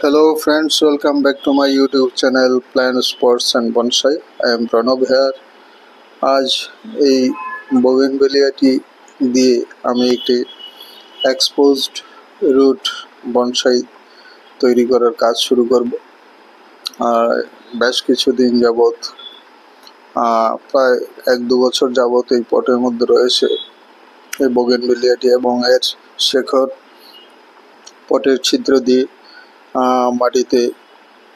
Hello friends, welcome back to my YouTube channel Plan Sports and Bonsai. I am Pranav here. আজ এই বোগেনভেলিয়াটি দিয়ে আমি একটি exposed root bonsai তৈরি করার কাজ শুরু করব। আর বেশ কিছুদিন যাবৎ প্রায় 1-2 বছর যাবৎ এই পটের মধ্যে রয়েছে এই বোগেনভেলিয়াটি এবং এর শেকড় পটের ছিদ্র দিয়ে মাটিতে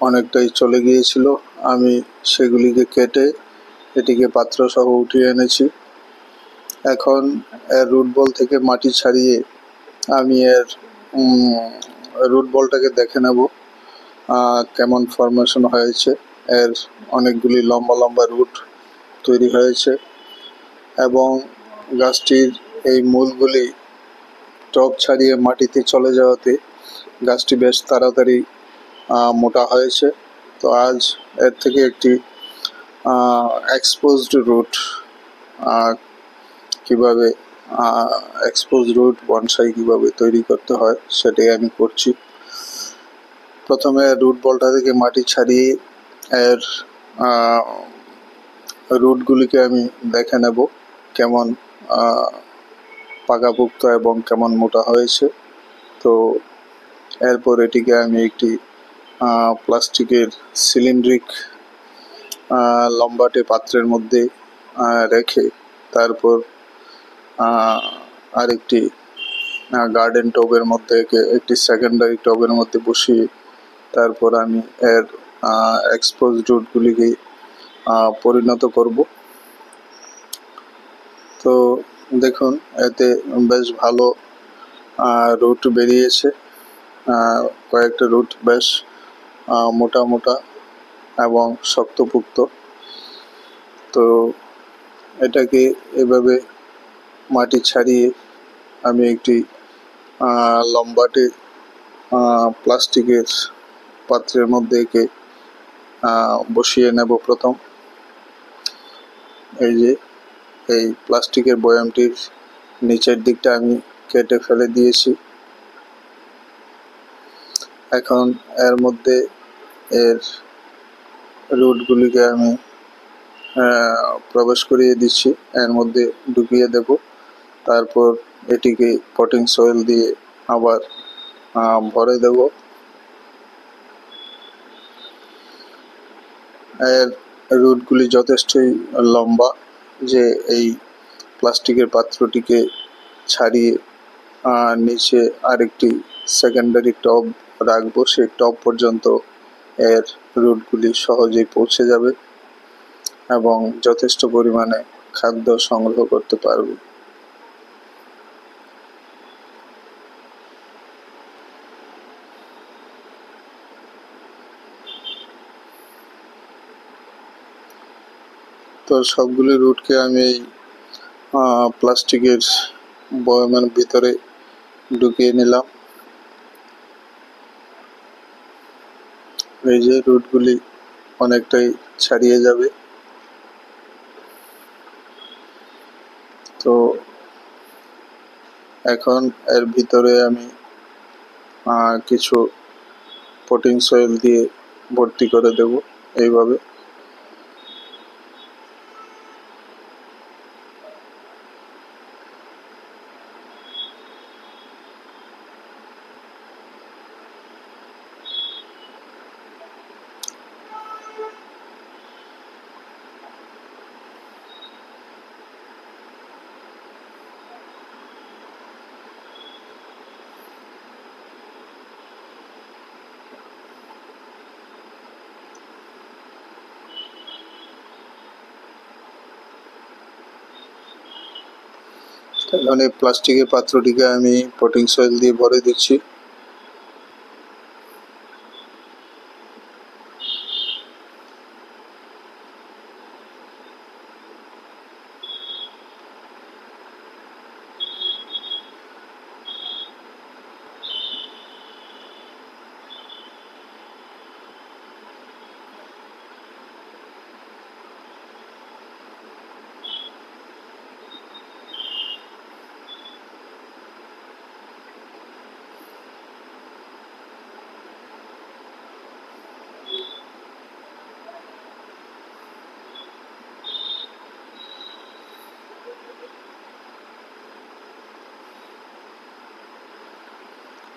অনেকটাই চলে গিয়েছিল। আমি সেগুলিকে কেটে এটিকে পাত্র সহ উঠিয়ে এনেছি। এখন এর রুট বল থেকে মাটি ছাড়িয়ে আমি এর রুট বলটাকে দেখে নেব কেমন ফরমেশন হয়েছে। এর অনেকগুলি লম্বা লম্বা রুট তৈরি হয়েছে এবং গাছটির এই মূলগুলি টব ছাড়িয়ে মাটিতে চলে যাওয়াতে গাছটি বেশ তাড়াতাড়ি মোটা হয়েছে। তো আজ এর থেকে একটি এক্সপোজড রুট কিভাবে এক্সপোজ রুট বনসাই কিভাবে তৈরি করতে হয় সেটাই আমি করছি। প্রথমে রুট বলটা থেকে মাটি ছাড়িয়ে এর রুটগুলিকে আমি দেখে নেব কেমন পাকাপোক্ত এবং কেমন মোটা হয়েছে। তো এরপর এটিকে আমি একটি প্লাস্টিকের সিলিন্ড্রিক লম্বাটে পাত্রের মধ্যে রেখে তারপর আরেকটি গার্ডেন টবের মধ্যে একটি সেকেন্ডারি টবের মধ্যে বসিয়ে তারপর আমি এর এক্সপোজ রুটগুলিকে পরিণত করব। তো দেখুন এতে বেশ ভালো রুট বেরিয়েছে। কয়েকটা রুট বেশ মোটা মোটা এবং শক্তপোক্ত। তো এটাকে এভাবে মাটি ছাড়িয়ে আমি একটি লম্বাটে প্লাস্টিকের পাত্রের মধ্যে একে বসিয়ে নেব। প্রথম এই যে এই প্লাস্টিকের বয়ামটির নিচের দিকটা আমি কেটে ফেলে দিয়েছি। এখন এর মধ্যে এর রুটগুলিকে আমি প্রবেশ করিয়ে দিচ্ছি, এর মধ্যে ঢুকিয়ে দেব। তারপর এটিকে পটিং সয়েল দিয়ে আবার ভরে দেব। এর রুটগুলি যথেষ্টই লম্বা যে এই প্লাস্টিকের পাত্রটিকে ছাড়িয়ে নিচে আরেকটি সেকেন্ডারি টব রাখবো, সেই টব পর্যন্ত এর রুটগুলি সহজেই পৌঁছে যাবে এবং যথেষ্ট পরিমাণে খাদ্য সংগ্রহ করতে পারবে। তো সবগুলি রুটকে আমি এই প্লাস্টিকের বয়ামের ভিতরে ঢুকিয়ে নিলাম। এই যে রুটগুলি অনেকটাই ছাড়িয়ে যাবে। তো এখন এর ভিতরে আমি কিছু পটিং সয়েল দিয়ে ভর্তি করে দেব এইভাবে। এখন এই প্লাস্টিকের পাত্রটিকে আমি পটিং সয়েল দিয়ে ভরে দিচ্ছি।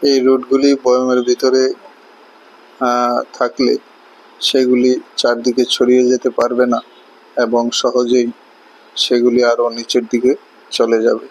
এই রুটগুলি বয়মের ভিতরে থাকলে সেগুলি চারদিকে ছড়িয়ে যেতে পারবে না এবং সহজেই সেগুলি আরও নিচের দিকে চলে যাবে।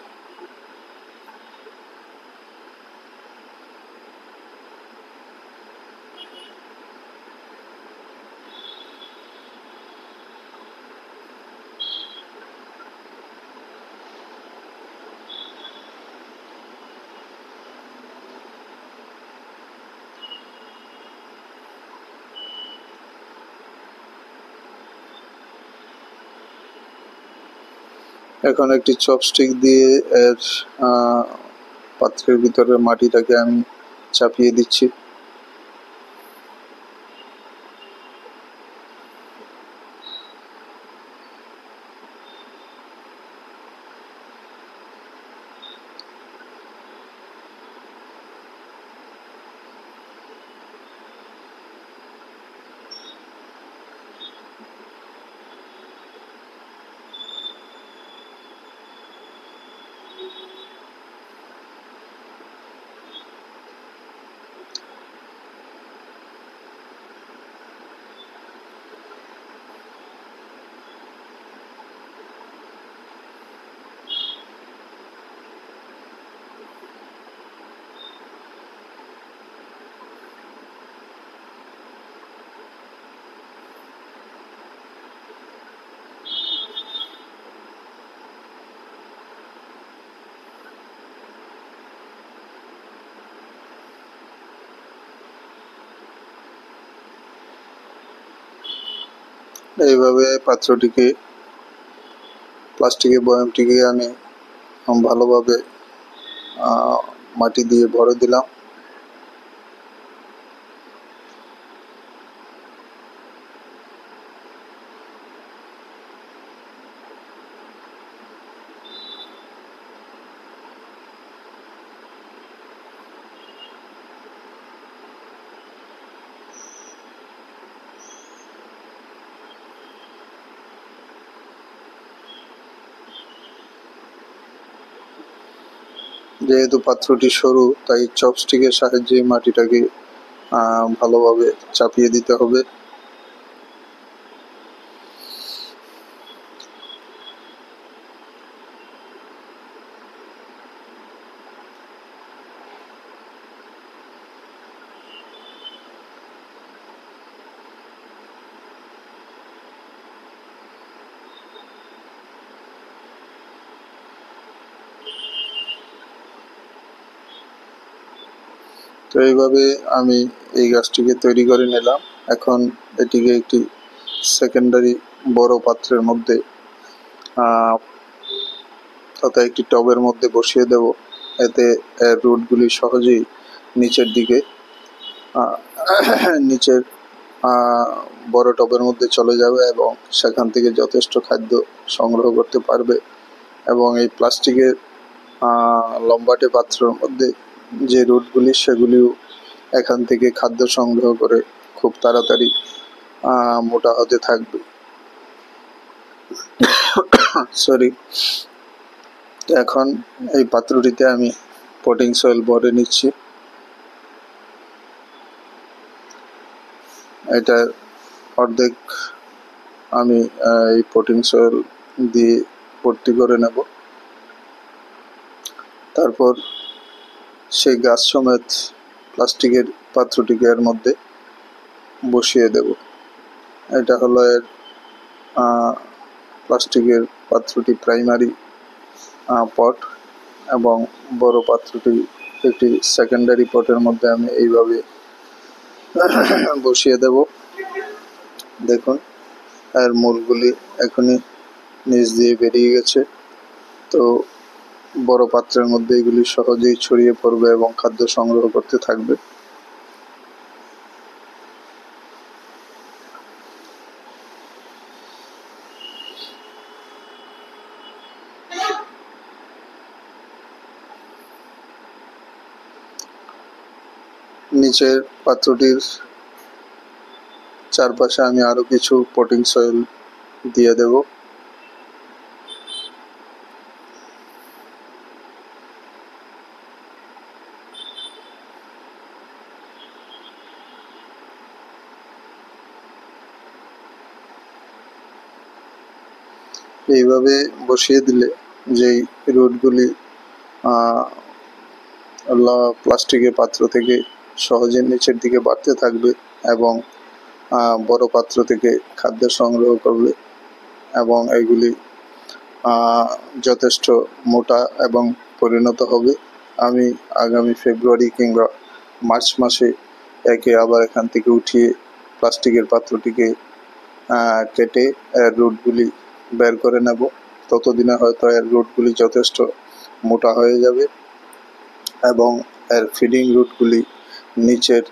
এখন একটি চপস্টিক দিয়ে এর পাত্রের ভিতরে মাটিটাকে আমি চাপিয়ে দিচ্ছি। এইভাবে প্লাস্টিকের বয়ামটিকে আমি ভালোভাবে মাটি দিয়ে ভরে দিলাম। যেহেতু পাত্রটি সরু, তাই চপস্টিকের সাহায্যে মাটিটাকে ভালোভাবে চাপিয়ে দিতে হবে। তো এইভাবে আমি এই গাছটিকে তৈরি করে নিলাম। এখন এটিকে একটি সেকেন্ডারি বড় পাত্রের মধ্যে তথা একটি টবের মধ্যে বসিয়ে দেব। এতে রুটগুলি সহজেই নিচের দিকে নিচের বড় টবের মধ্যে চলে যাবে এবং সেখান থেকে যথেষ্ট খাদ্য সংগ্রহ করতে পারবে। এবং এই প্লাস্টিকের লম্বাটে পাত্রের মধ্যে যে রুটগুলি, সেগুলিও এখান থেকে খাদ্য সংগ্রহ করে খুব তাড়াতাড়ি মোটা হতে থাকবে। সরি। এখন এই পাত্রটিতে আমি পটিং সয়েল ভরে নিচ্ছি। এটা অর্ধেক আমি এই পটিং সয়েল দিয়ে ভর্তি করে নেব। তারপর সেই গাছ সমেত প্লাস্টিকের পাত্রটিকে এর মধ্যে বসিয়ে দেব। এটা হলো এর প্লাস্টিকের পাত্রটি প্রাইমারি পট এবং বড় পাত্রটি একটি সেকেন্ডারি পটের মধ্যে আমি এইভাবে বসিয়ে দেব। দেখুন, এর মূলগুলি এখনই নিচ দিয়ে বেরিয়ে গেছে। তো বড় পাত্রের মধ্যে এগুলি সহজেই ছড়িয়ে পড়বে এবং খাদ্য সংগ্রহ করতে থাকবে। নিচের পাত্রটির চারপাশে আমি আরো কিছু পটিং সয়েল দিয়ে দেব। এইভাবে বসিয়ে দিলে যেই রুটগুলি প্লাস্টিকের পাত্র থেকে সহজে নিচের দিকে বাড়তে থাকবে এবং বড় পাত্র থেকে খাদ্য সংগ্রহ করবে এবং এগুলি যথেষ্ট মোটা এবং পরিণত হবে। আমি আগামী ফেব্রুয়ারি কিংবা মার্চ মাসে একে আবার এখান থেকে উঠিয়ে প্লাস্টিকের পাত্রটিকে কেটে এর রুটগুলি বের করে নেব। ততদিনে হয়তো এর রুটগুলি যথেষ্ট মোটা হয়ে যাবে এবং এর ফিডিং রুটগুলি নিচের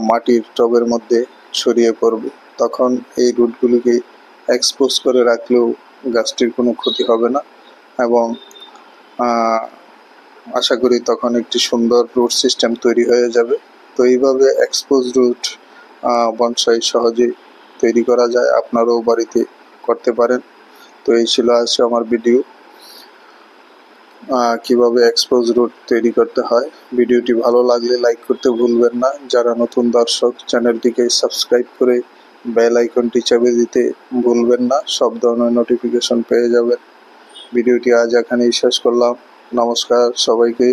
মাটির টবের মধ্যে ছড়িয়ে পড়বে। তখন এই রুটগুলিকে এক্সপোজ করে রাখলেও গাছটির কোনো ক্ষতি হবে না এবং আশা করি তখন একটি সুন্দর রুট সিস্টেম তৈরি হয়ে যাবে। তো এইভাবে এক্সপোজ রুট বনসাই সহজেই তৈরি করা যায়, আপনারাও বাড়িতে করতে পারেন। তো এই ছিল আজকে আমার ভিডিও, কিভাবে এক্সপোজ রুট তৈরি করতে হয়। ভিডিওটি ভালো লাগলে লাইক করতে ভুলবেন না। যারা নতুন দর্শক, চ্যানেলটিকে সাবস্ক্রাইব করে বেল আইকনটি চেপে দিতে ভুলবেন না, সব ধরনের নোটিফিকেশন পেয়ে যাবেন। ভিডিওটি আজ এখানেই শেষ করলাম। নমস্কার সবাইকে।